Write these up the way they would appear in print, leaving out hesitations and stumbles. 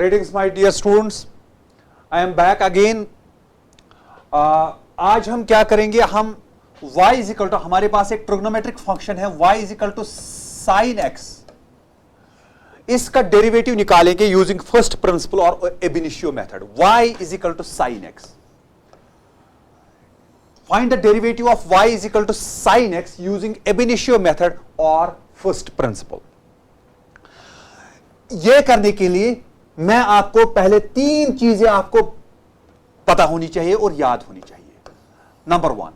Greetings my dear students, I am back again. आज हम क्या करेंगे, हम y इज इक्वल टू, हमारे पास एक ट्रिग्नोमेट्रिक फंक्शन है y is equal to sine x, इसका डेरिवेटिव निकालेंगे यूजिंग फर्स्ट प्रिंसिपल और ab initio method. y is equal to sine x. Find the derivative of y is equal to sine x using ab initio method और first principle. यह करने के लिए मैं आपको पहले तीन चीजें आपको पता होनी चाहिए और याद होनी चाहिए. नंबर वन,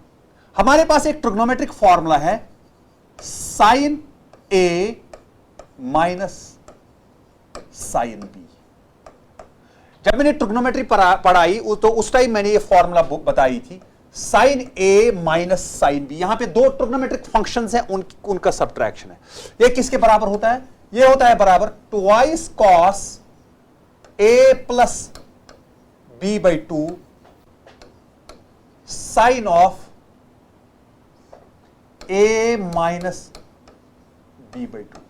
हमारे पास एक ट्रिग्नोमेट्रिक फॉर्मूला है sign A minus sine B. जब मैंने ट्रिग्नोमेट्री पढ़ाई तो उस टाइम मैंने ये फॉर्मूला बताई थी, sign A minus sine B. यहां पे दो ट्रिग्नोमेट्रिक फंक्शंस हैं, उनका सब्ट्रैक्शन है. ये किसके बराबर होता है? ये होता है बराबर twice cos A plus B by two sine of A minus B by two.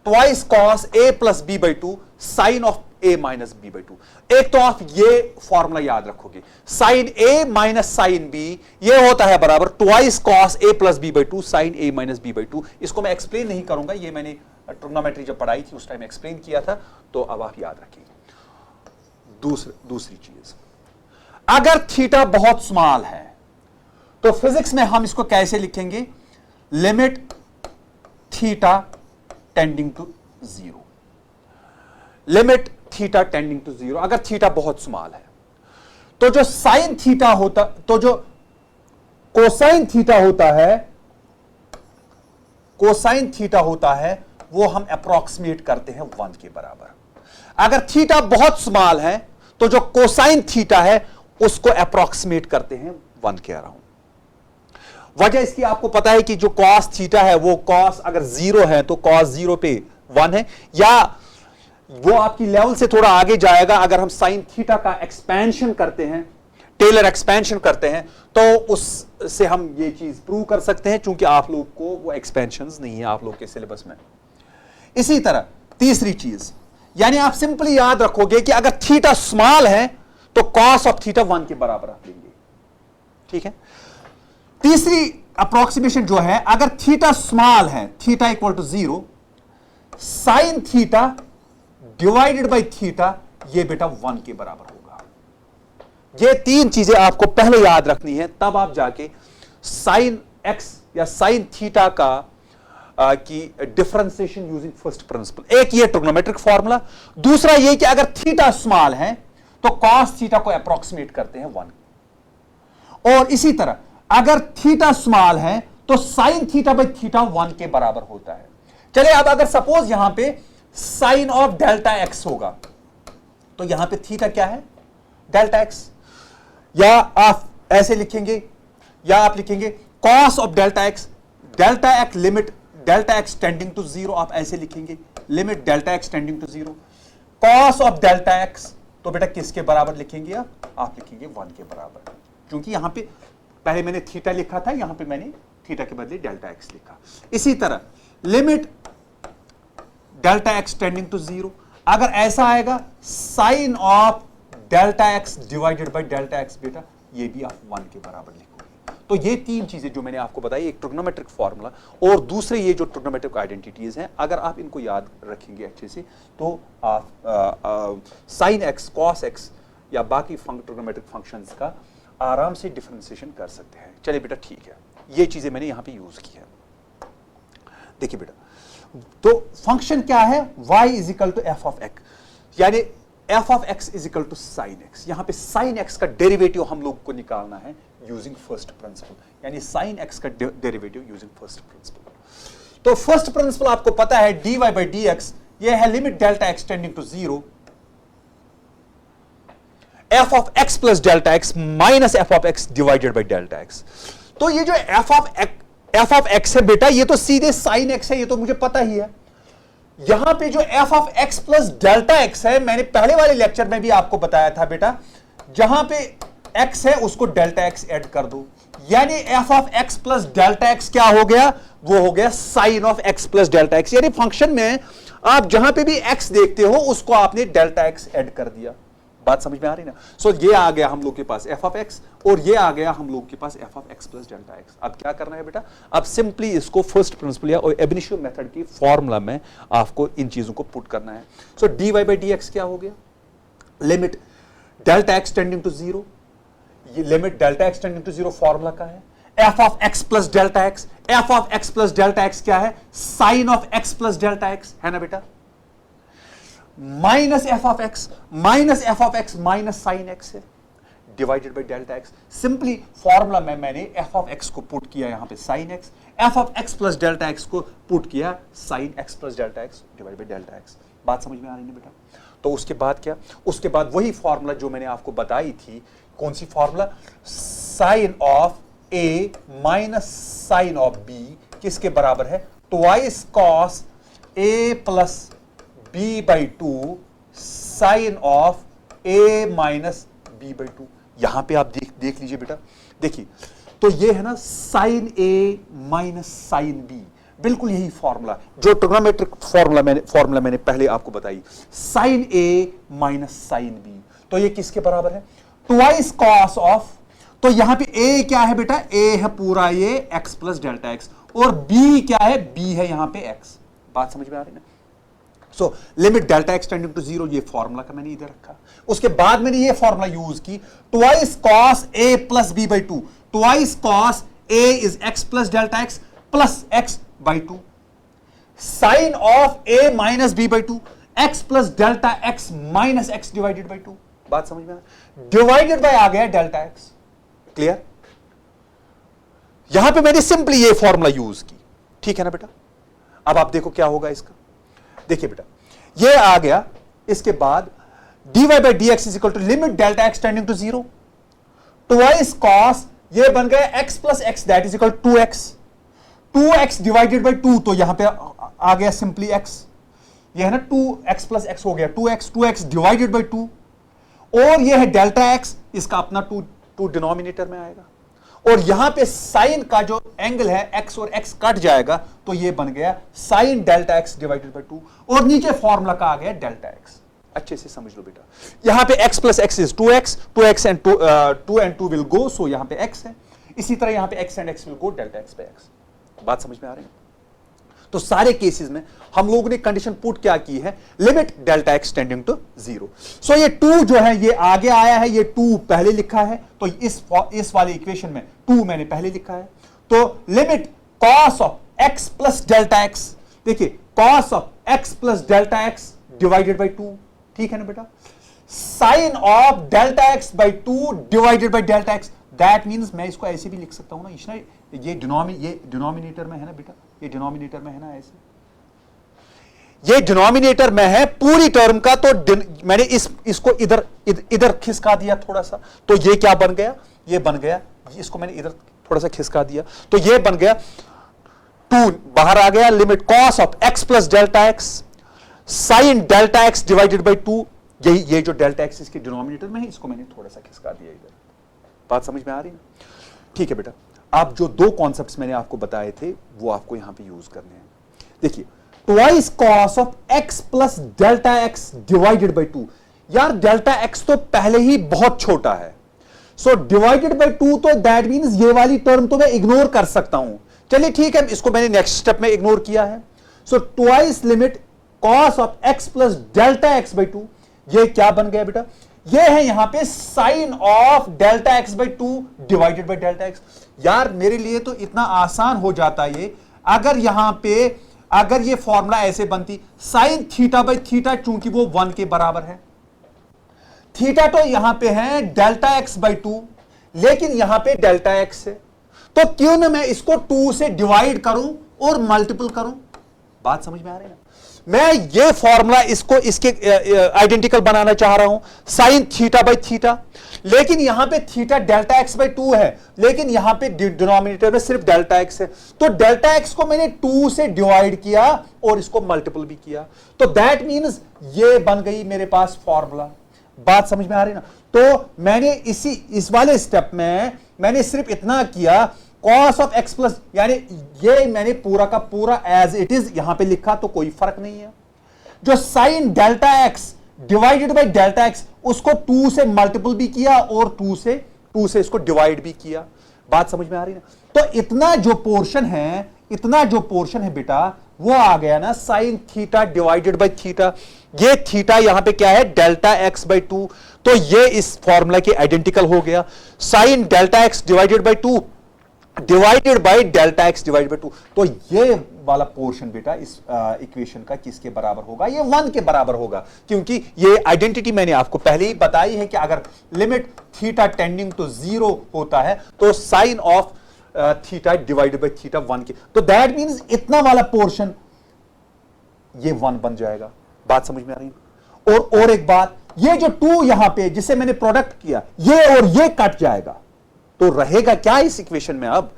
Twice cos A plus B by two sine of A minus B by two. एक तो आप ये फॉर्मूला याद रखोगे, sine A minus sine B, ये होता है बराबर twice cos A plus B by two sine A minus B by two. इसको मैं एक्सप्लेन नहीं करूंगा, ये मैंने ट्रिग्नोमेट्री जब पढ़ाई थी उस टाइम एक्सप्लेन किया था, तो अब आप याद रखिए. दूसरी चीज, अगर थीटा बहुत स्मॉल है तो फिजिक्स में हम इसको कैसे लिखेंगे? Limit theta tending to zero. Limit theta tending to zero. अगर थीटा बहुत स्मॉल है तो जो साइन थीटा होता, तो जो कोसाइन थीटा होता है, कोसाइन थीटा होता है वो हम अप्रोक्सीमेट करते हैं 1 के बराबर. अगर थीटा बहुत स्मॉल है तो जो कोसाइन थीटा है उसको अप्रोक्सीमेट करते हैं 1 के अराउंड. वजह इसकी आपको पता है कि जो कॉस थीटा है वो कॉस अगर 0 है तो कॉस 0 पे 1 है, या वो आपकी लेवल से थोड़ा आगे जाएगा. अगर हम साइन थीटा का एक्सपेंशन करते हैं, टेलर एक्सपेंशन करते हैं, तो उससे हम ये चीज प्रूव कर सकते हैं, चूंकि आप लोग को वो एक्सपेंशंस नहीं है आप लोग के सिलेबस में. इसी तरह तीसरी चीज, यानी आप सिंपली याद रखोगे कि अगर थीटा स्मॉल है तो कॉस ऑफ थीटा 1 के बराबर आप लेंगे. ठीक है. तीसरी अप्रोक्सीमेशन जो है, अगर थीटा स्मॉल है, theta equal to 0, sine theta divided by theta, ये बेटा 1 के बराबर होगा. ये तीन चीजें आपको पहले याद रखनी है, तब आप जाके साइन एक्स या साइन थीटा का की डिफरेंशिएशन यूजिंग फर्स्ट प्रिंसिपल. एक ये ट्रिग्नोमेट्रिक फॉर्मूला, दूसरा ये कि अगर थीटा स्मॉल है तो कॉस थीटा को अप्रोक्सीमेट करते हैं 1, और इसी तरह अगर थीटा स्मॉल है तो साइन थीटा बाई थीटा 1 के बराबर होता है. चलिए अब अगर सपोज यहां पे साइन ऑफ डेल्टा एक्स होगा तो यहां पे थीटा क्या है? Delta x. या आप ऐसे लिखेंगे, या आप लिखेंगे cos of delta x, delta x limit delta x tending to 0, आप ऐसे लिखेंगे limit delta x tending to 0. Cos of delta x, तो बेटा किसके बराबर लिखेंगे आप लिखेंगे 1 के बराबर, क्योंकि यहां पे पहले मैंने थीटा लिखा था, यहां पे मैंने थीटा के बदले डेल्टा एक्स लिखा. इसी तरह limit delta x tending to 0, अगर ऐसा आएगा sine of delta x divided by delta x, बेटा ये भी आप 1 के बराबर लिखोगे. तो ये तीन चीजें जो मैंने आपको बताई, एक ट्रिग्नोमेट्रिक फॉर्मूला और दूसरे ये जो ट्रिग्नोमेट्रिक आइडेंटिटीज हैं, अगर आप इनको याद रखेंगे अच्छे से तो आप साइन एक्स, कॉस एक्स या बाकी ट्रिग्नोमेट्रिक फंक्शंस का आराम से डिफरेंशिएशन कर सकते हैं. चलिए बेटा ठीक है, ये चीजें मैंने यहां पे यूज की है. देखिए बेटा, तो फंक्शन क्या है? y is equal to F of X, यानी F of X is equal to sine X. यहां पे साइन एक्स का डेरिवेटिव हम लोग को निकालना है यूजिंग फर्स्ट प्रिंसिपल, यानी साइन एक्स का डेरिवेटिव यूजिंग फर्स्ट प्रिंसिपल. तो फर्स्ट प्रिंसिपल आपको पता है dy बाई डी एक्स, यह है limit delta x tending to 0, f of x plus delta x minus F of x divided by delta x. तो ये जो एफ ऑफ एक्स है बेटा, ये तो सीधे साइन एक्स है, ये तो मुझे पता ही है. यहां पे जो F of x plus delta X है, मैंने पहले वाले लेक्चर में भी आपको बताया था बेटा, जहां पे एक्स है उसको डेल्टा एक्स ऐड कर दो. यानी F of x plus delta x क्या हो गया, वो हो गया sine of x plus delta x. यानी फंक्शन में आप जहां पे भी एक्स देखते हो उसको आपने डेल्टा एक्स ऐड कर दिया। बात समझ में आ रही ना? सो ये आ गया हम लोग के पास एफ ऑफ एक्स और ये आ गया हम लोग के पास F of x plus delta X. अब क्या करना है बेटा, अब सिंपली इसको फर्स्ट प्रिंसिपल या एब इनिशियो मेथड की फॉर्मूला में आपको इन चीजों को पुट करना है। So D Y by D X क्या हो गया, limit delta x tending to zero, ये limit delta x tending to zero formula का है। F of x plus delta X, F of x plus delta x क्या है, sine of x plus delta X है ना बेटा, minus F of X minus sine X है, divided by delta X. Simply formula में मैंने F of x को put किया यहां पे sine x, F of x plus delta x को पुट किया sine x plus delta x divide by delta x. बात समझ में आ रही है बेटा? तो उसके बाद क्या, उसके बाद वही फॉर्मूला जो मैंने आपको बताई थी, कौन सी formula, sine of A minus sine of B किसके बराबर है, twice cos A plus B by two sine of A minus B by two. यहां पे आप देख लीजिए बेटा, देखिए तो ये है ना sign A minus sine B, बिल्कुल यही फॉर्मूला जो ट्रिग्नोमेट्रिक फॉर्मूला मैंने पहले आपको बताई, sign A minus sine B. तो ये किसके बराबर है, ट्वाइस कॉस ऑफ, तो यहां पे ए क्या है बेटा, ए है पूरा ये एक्स प्लस डेल्टा एक्स और बी क्या है, बी है यहां पे एक्स। बात समझ में आ रही है ना? So limit delta x tending to zero, ये फॉर्मूला का मैंने इधर रखा। उसके बाद मैंने ये फॉर्मूला यूज की, twice cos A plus B by two, twice cos A is x plus delta x plus x by two, sine of A minus B by two x plus delta x minus x divided by two. बात समझ में आ, divided by आ गया delta x. Clear? यहां पे मैंने simply ये formula use की, ठीक है ना बेटा? अब आप देखो क्या होगा इसका, देखिए बेटा ये आ गया, इसके बाद dy by D x is equal to limit delta x tending to zero, twice cos ये बन गया x plus x that is equal to x divided by two, तो यहां पे आ गया सिंपली एक्स, ये है ना 2x प्लस एक्स हो गया 2x डिवाइडेड बाई 2, और ये है डेल्टा एक्स, इसका अपना 2 डिनोमिनेटर में आएगा, और यहां पे साइन का जो एंगल है x और x कट जाएगा, तो ये बन गया sine delta x divided by 2, और नीचे फॉर्मूला का आ गया डेल्टा x। अच्छे से समझ लो बेटा, यहां पे x plus X is 2x and 2 and 2 will go, so यहां पे x है, इसी तरह यहां पे x and x will go, delta x by x। बात समझ में आ रही है? तो सारे केसेस में हम लोगों ने कंडीशन पुट क्या की है, limit delta x tending to zero. So ये 2 जो है ये आगे आया है, ये 2 पहले लिखा है, तो इस वाले इक्वेशन में 2 मैंने पहले लिखा है, तो limit cos of x plus delta X, देखिए cos of x plus delta x divided by 2, ठीक है ना बेटा, sine of delta x by 2 divided by delta X, that means मैं इसको ऐसे भी लिख सकता हूं ना, इसने ये डिनोमिनेटर में है ना बेटा, ये डिनोमिनेटर में है ना, ऐसे ये डिनोमिनेटर में है पूरी टर्म का, तो मैंने इसको इधर खिसका दिया थोड़ा सा, तो ये क्या बन गया, ये बन गया, इसको मैंने इधर थोड़ा सा खिसका दिया, तो ये बन गया 2 बाहर आ गया, limit cos of x plus delta x sine delta x divided by 2, ये जो डेल्टा एक्स इसके डिनोमिनेटर में है, इसको मैंने थोड़ा सा खिसका दिया इधर। बात समझ में आ रही है? ठीक है बेटा, आप जो 2 कॉन्सेप्ट्स मैंने आपको बताए थे वो आपको यहां पे यूज करने हैं। देखिए twice cos of x plus delta x divided by 2, यार डेल्टा एक्स तो पहले ही बहुत छोटा है, सो डिवाइडेड बाई 2, तो दैट मींस ये वाली टर्म तो मैं इग्नोर कर सकता हूं, चलिए ठीक है, इसको मैंने नेक्स्ट स्टेप में इग्नोर किया है। So twice limit cos of x plus delta x by 2, ये क्या बन गया बेटा, ये है यहां पे sine of delta x by 2 divided by delta x. यार मेरे लिए तो इतना आसान हो जाता ये, अगर यहां पे अगर ये फॉर्मूला ऐसे बनती, साइन थीटा बाई थीटा, चूंकि वो 1 के बराबर है, थीटा तो यहां पे है डेल्टा एक्स बाई 2, लेकिन यहां पे डेल्टा एक्स है, तो क्यों ना मैं इसको 2 से डिवाइड करूं और मल्टीपल करूं। बात समझ में आ रही है ना? मैं ये फॉर्मूला इसके आइडेंटिकल बनाना चाह रहा हूं, साइन थीटा बाई थीटा, लेकिन यहां पे थीटा डेल्टा एक्स बाई 2 है, लेकिन यहां पे डिनोमिनेटर में सिर्फ डेल्टा एक्स है, तो डेल्टा एक्स को मैंने 2 से डिवाइड किया और इसको मल्टीपल भी किया, तो दैट मीन्स ये बन गई मेरे पास फॉर्मूला। बात समझ में आ रही ना? तो मैंने इस वाले स्टेप में मैंने सिर्फ इतना किया, cos ऑफ x प्लस, यानी ये मैंने पूरा का पूरा एज इट इज यहां पे लिखा, तो कोई फर्क नहीं है। जो sine delta x divided by delta x, उसको 2 से मल्टीपल भी किया और 2 से इसको डिवाइड भी किया। बात समझ में आ रही ना? तो इतना जो पोर्शन है बेटा, वो आ गया ना sign theta divided by theta. ये थीटा यहां पे क्या है, डेल्टा एक्स बाई 2, तो ये इस फॉर्मूला के आइडेंटिकल हो गया। Sine delta x divided by 2 divided by delta x divided by 2, तो ये वाला पोर्शन बेटा इस इक्वेशन का किसके बराबर होगा, ये 1 के बराबर होगा, क्योंकि ये आइडेंटिटी मैंने आपको पहले ही बताई है कि अगर लिमिट थीटा टेंडिंग टू 0 होता है तो sine of theta divided by theta 1 के, तो दैट मींस इतना वाला पोर्शन ये 1 बन जाएगा। बात समझ में आ रही है? और एक बात, ये जो 2 यहां पे जिसे मैंने प्रोडक्ट किया, ये और ये कट जाएगा, तो रहेगा क्या इस इक्वेशन में, अब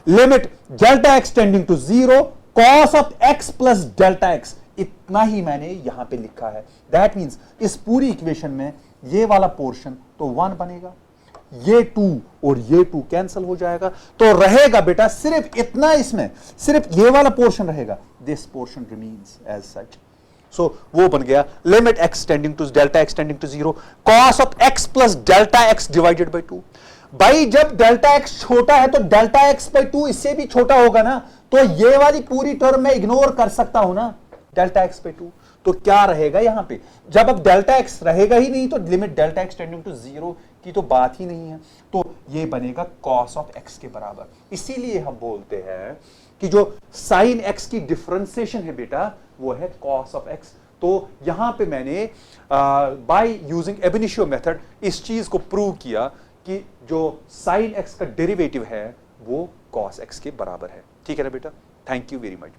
limit delta x tending to 0 cos of x plus delta x, इतना ही मैंने यहां पे लिखा है। दैट मींस इस पूरी इक्वेशन में ये वाला पोर्शन तो 1 बनेगा, ये 2 और ये 2 कैंसिल हो जाएगा, तो रहेगा बेटा सिर्फ इतना, इसमें सिर्फ ये वाला पोर्शन रहेगा, this portion remains as such. So वो बन गया limit X tending to delta x tending to 0 cos of x plus delta x divided by 2। भाई जब डेल्टा एक्स छोटा है तो डेल्टा एक्स बाई 2 इससे भी छोटा होगा ना, तो ये वाली पूरी टर्म मैं इग्नोर कर सकता हूं ना, डेल्टा एक्स बाई 2। तो क्या रहेगा यहां पे, जब अब डेल्टा एक्स रहेगा ही नहीं तो limit delta x tending to 0 की तो बात ही नहीं है, तो ये बनेगा कॉस ऑफ एक्स के बराबर। इसीलिए हम बोलते हैं कि जो साइन एक्स की डिफरेंशिएशन है बेटा वो है कॉस ऑफ एक्स। तो यहां पे मैंने by using ab initio method इस चीज को प्रूव किया कि जो साइन एक्स का डेरिवेटिव है वो कॉस एक्स के बराबर है। ठीक है ना बेटा? Thank you very much.